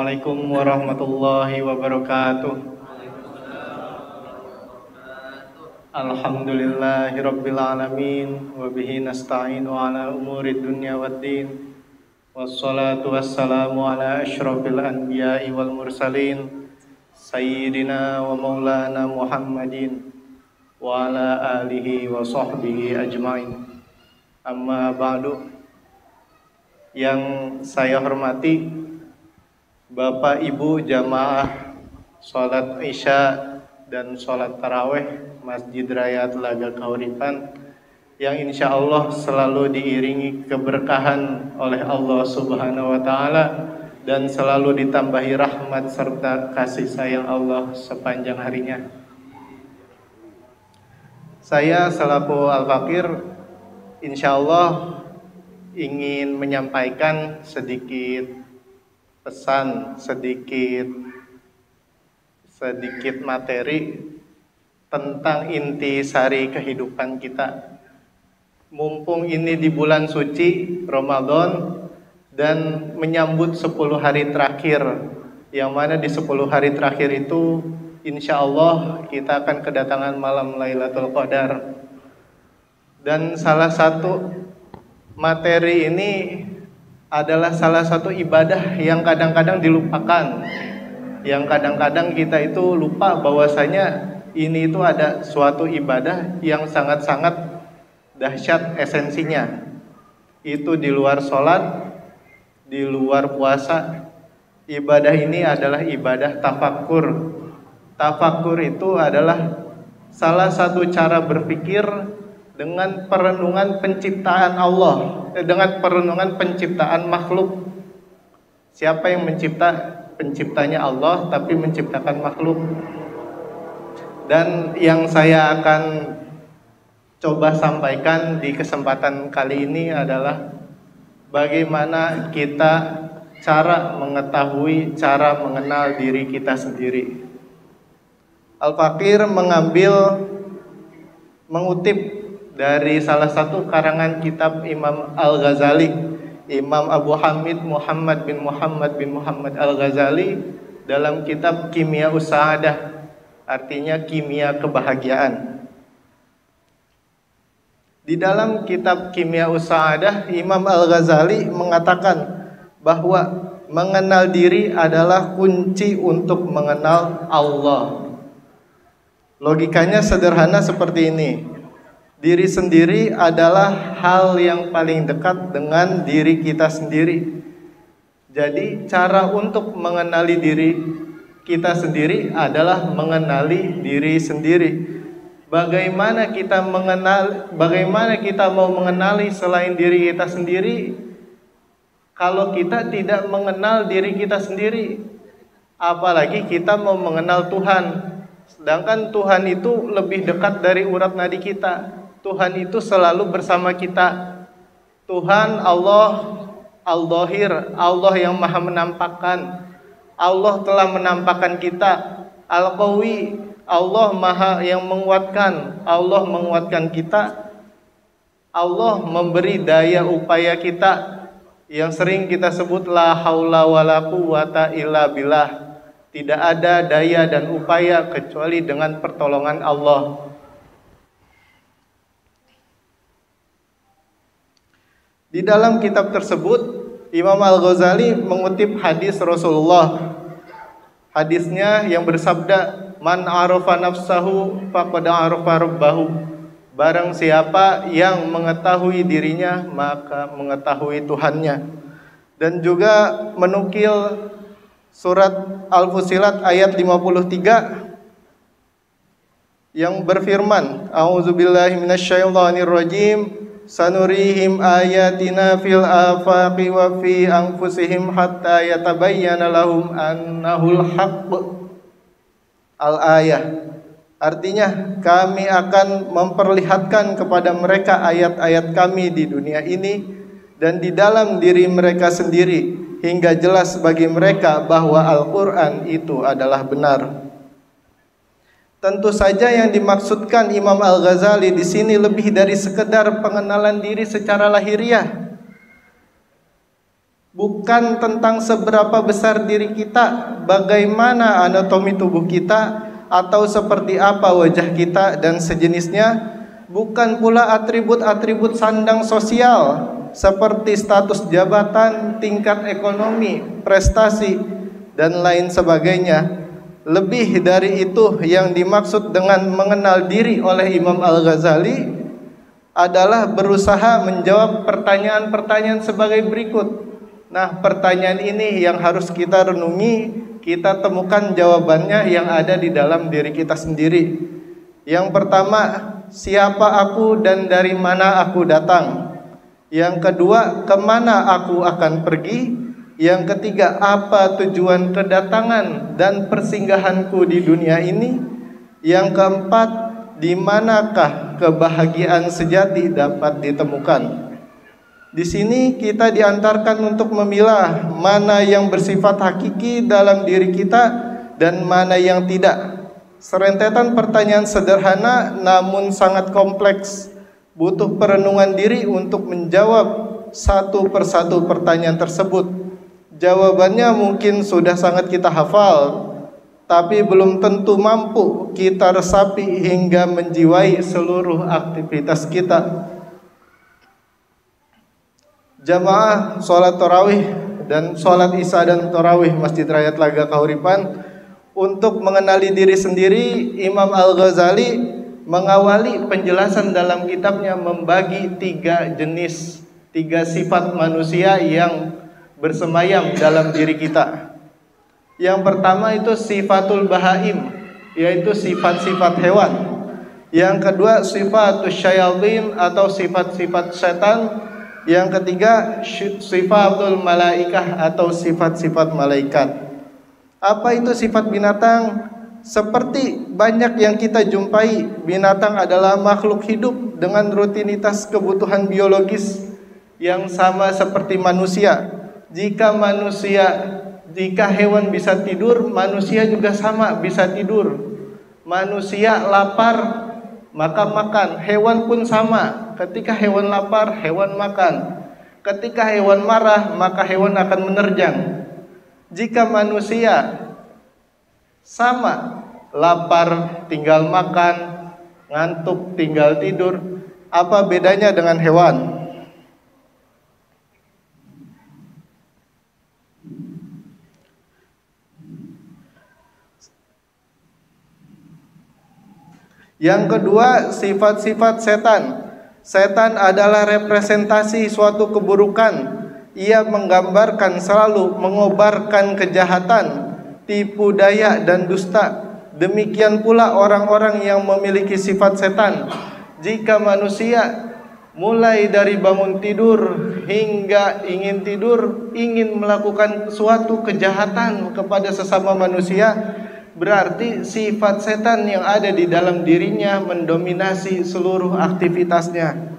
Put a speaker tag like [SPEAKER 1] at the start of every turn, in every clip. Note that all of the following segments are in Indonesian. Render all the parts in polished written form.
[SPEAKER 1] Assalamualaikum warahmatullahi wabarakatuh. Alhamdulillahirabbil alamin wa bihi nasta'inu ala umurid dunya waddin. Wassalatu wassalamu ala asyrafil anbiya'i wal mursalin sayyidina wa maulana Muhammadin wa ala alihi wa sahbihi ajmain. Amma ba'du. Yang saya hormati Bapak Ibu jamaah sholat Isya dan sholat taraweh Masjid Raya Telaga Kauripan yang insya Allah selalu diiringi keberkahan oleh Allah Subhanahu wa Ta'ala dan selalu ditambahi rahmat serta kasih sayang Allah sepanjang harinya. Saya selaku Al-Fakir insya Allah ingin menyampaikan sedikit pesan, sedikit materi tentang intisari kehidupan kita. Mumpung ini di bulan suci Ramadan dan menyambut 10 hari terakhir, yang mana di 10 hari terakhir itu insya Allah kita akan kedatangan malam Lailatul Qadar. Dan salah satu materi ini adalah salah satu ibadah yang kadang-kadang dilupakan, yang kadang-kadang kita itu lupa bahwasanya ini itu ada suatu ibadah yang sangat-sangat dahsyat esensinya. Itu di luar sholat, di luar puasa. Ibadah ini adalah ibadah tafakur. Tafakur itu adalah salah satu cara berpikir dengan perenungan penciptaan Allah, dengan perenungan penciptaan makhluk. Siapa yang penciptanya Allah, tapi menciptakan makhluk. Dan yang saya akan coba sampaikan di kesempatan kali ini adalah bagaimana kita cara mengetahui, cara mengenal diri kita sendiri. Al-Fakir mengutip dari salah satu karangan kitab Imam Al-Ghazali, Imam Abu Hamid Muhammad bin Muhammad Al-Ghazali dalam kitab Kimia Sa'adah, artinya kimia kebahagiaan. Di dalam kitab Kimia Sa'adah, Imam Al-Ghazali mengatakan bahwa mengenal diri adalah kunci untuk mengenal Allah. Logikanya sederhana seperti ini. Diri sendiri adalah hal yang paling dekat dengan diri kita sendiri. Jadi cara untuk mengenali diri kita sendiri adalah mengenali diri sendiri. Bagaimana kita mau mengenali selain diri kita sendiri kalau kita tidak mengenal diri kita sendiri? Apalagi kita mau mengenal Tuhan. Sedangkan Tuhan itu lebih dekat dari urat nadi kita. Tuhan itu selalu bersama kita. Tuhan Allah Al-Dhahir, Allah yang maha menampakkan. Allah telah menampakkan kita. Al-Qawi, Allah maha yang menguatkan. Allah menguatkan kita. Allah memberi daya upaya kita, yang sering kita sebut la haula wala quwata illa billah. Tidak ada daya dan upaya kecuali dengan pertolongan Allah. Di dalam kitab tersebut, Imam Al-Ghazali mengutip hadis Rasulullah. Hadisnya yang bersabda, "Man arafa nafsahu faqad arafa rabbahu." Barang siapa yang mengetahui dirinya, maka mengetahui Tuhannya. Dan juga menukil surat Al-Fusilat ayat 53 yang berfirman, "A'udzubillahi minasyaitonirrajim. Sanurihim ayatina fil afaqi wa fi anfusihim hatta yatabayyana lahum annahul haqq." Al-ayah. Artinya, kami akan memperlihatkan kepada mereka ayat-ayat kami di dunia ini dan di dalam diri mereka sendiri hingga jelas bagi mereka bahwa Al-Quran itu adalah benar. Tentu saja yang dimaksudkan Imam Al-Ghazali di sini lebih dari sekedar pengenalan diri secara lahiriah. bukan tentang seberapa besar diri kita, bagaimana anatomi tubuh kita, atau seperti apa wajah kita dan sejenisnya, bukan pula atribut-atribut sandang sosial seperti status jabatan, tingkat ekonomi, prestasi, dan lain sebagainya. Lebih dari itu, yang dimaksud dengan mengenal diri oleh Imam Al-Ghazali adalah berusaha menjawab pertanyaan-pertanyaan sebagai berikut. Nah, pertanyaan ini yang harus kita renungi, kita temukan jawabannya yang ada di dalam diri kita sendiri. Yang pertama, siapa aku dan dari mana aku datang? Yang kedua, kemana aku akan pergi? Yang ketiga, apa tujuan kedatangan dan persinggahanku di dunia ini? Yang keempat, di manakah kebahagiaan sejati dapat ditemukan? Di sini kita diantarkan untuk memilah mana yang bersifat hakiki dalam diri kita dan mana yang tidak. Serentetan pertanyaan sederhana namun sangat kompleks. Butuh perenungan diri untuk menjawab satu persatu pertanyaan tersebut. Jawabannya mungkin sudah sangat kita hafal, tapi belum tentu mampu kita resapi hingga menjiwai seluruh aktivitas kita. Jamaah sholat tarawih dan sholat isya dan tarawih Masjid Raya Tlaga Kahuripan, untuk mengenali diri sendiri, Imam Al-Ghazali mengawali penjelasan dalam kitabnya membagi tiga sifat manusia yang bersemayam dalam diri kita. Yang pertama itu sifatul bahaim, yaitu sifat-sifat hewan. Yang kedua sifatul syayatin atau sifat-sifat setan. Yang ketiga sifatul malaikah atau sifat-sifat malaikat. Apa itu sifat binatang? Seperti banyak yang kita jumpai, binatang adalah makhluk hidup dengan rutinitas kebutuhan biologis yang sama seperti manusia. Jika hewan bisa tidur, manusia juga sama bisa tidur. Manusia lapar, maka makan. Hewan pun sama. Ketika hewan lapar, hewan makan. Ketika hewan marah, maka hewan akan menerjang. Jika manusia sama, lapar tinggal makan, ngantuk tinggal tidur, apa bedanya dengan hewan? Yang kedua, sifat-sifat setan. Setan adalah representasi suatu keburukan. Ia menggambarkan selalu mengobarkan kejahatan, tipu daya dan dusta. Demikian pula orang-orang yang memiliki sifat setan. Jika manusia mulai dari bangun tidur hingga ingin tidur, ingin melakukan suatu kejahatan kepada sesama manusia, berarti sifat setan yang ada di dalam dirinya mendominasi seluruh aktivitasnya.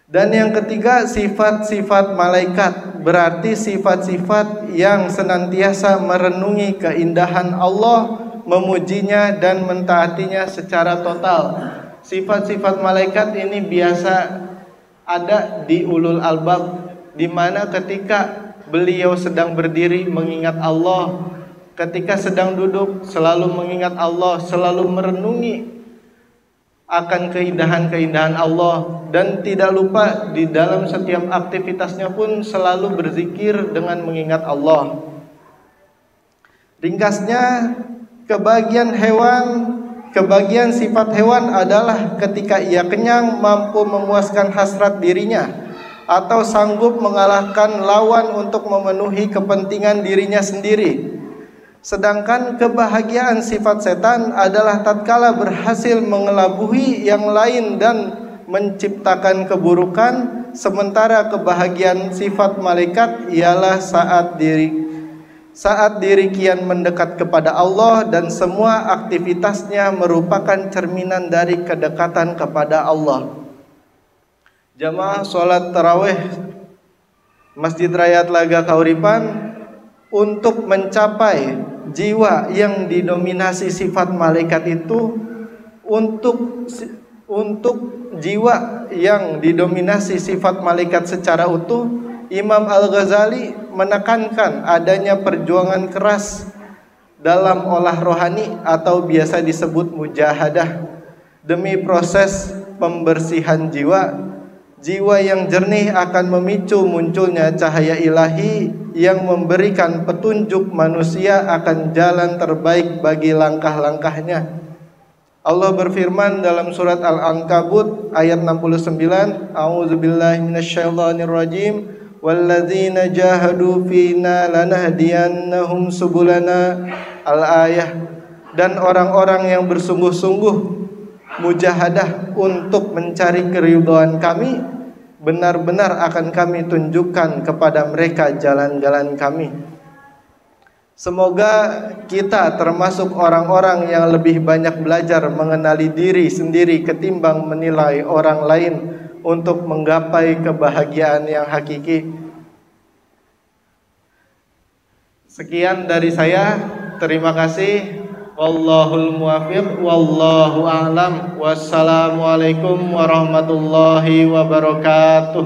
[SPEAKER 1] Dan yang ketiga, sifat-sifat malaikat, berarti sifat-sifat yang senantiasa merenungi keindahan Allah, memujinya dan mentaatinya secara total. Sifat-sifat malaikat ini biasa ada di ulul albab, di mana ketika beliau sedang berdiri mengingat Allah, ketika sedang duduk selalu mengingat Allah, selalu merenungi akan keindahan-keindahan Allah, dan tidak lupa di dalam setiap aktivitasnya pun selalu berzikir dengan mengingat Allah. Ringkasnya, kebagian sifat hewan adalah ketika ia kenyang, mampu memuaskan hasrat dirinya, atau sanggup mengalahkan lawan untuk memenuhi kepentingan dirinya sendiri. Sedangkan kebahagiaan sifat setan adalah tatkala berhasil mengelabuhi yang lain dan menciptakan keburukan, sementara kebahagiaan sifat malaikat ialah saat diri kian mendekat kepada Allah dan semua aktivitasnya merupakan cerminan dari kedekatan kepada Allah. Jamaah sholat tarawih Masjid Raya Tlaga Kahuripan, untuk mencapai jiwa yang didominasi sifat malaikat itu, untuk jiwa yang didominasi sifat malaikat secara utuh, Imam Al-Ghazali menekankan adanya perjuangan keras dalam olah rohani atau biasa disebut mujahadah demi proses pembersihan jiwa. Jiwa yang jernih akan memicu munculnya cahaya ilahi yang memberikan petunjuk manusia akan jalan terbaik bagi langkah-langkahnya. Allah berfirman dalam surat Al-Ankabut ayat 69, A'udzubillahi minasyaitonirrajim, walladzina jahadu fina lanahdiyannahum subulana, al-ayah. Dan orang-orang yang bersungguh-sungguh mujahadah untuk mencari keridhaan kami, benar-benar akan kami tunjukkan kepada mereka jalan-jalan kami. Semoga kita termasuk orang-orang yang lebih banyak belajar mengenali diri sendiri ketimbang menilai orang lain untuk menggapai kebahagiaan yang hakiki. Sekian dari saya. Terima kasih. Wallahul muwaffiq, wallahu a'lam. Wassalamualaikum warahmatullahi wabarakatuh.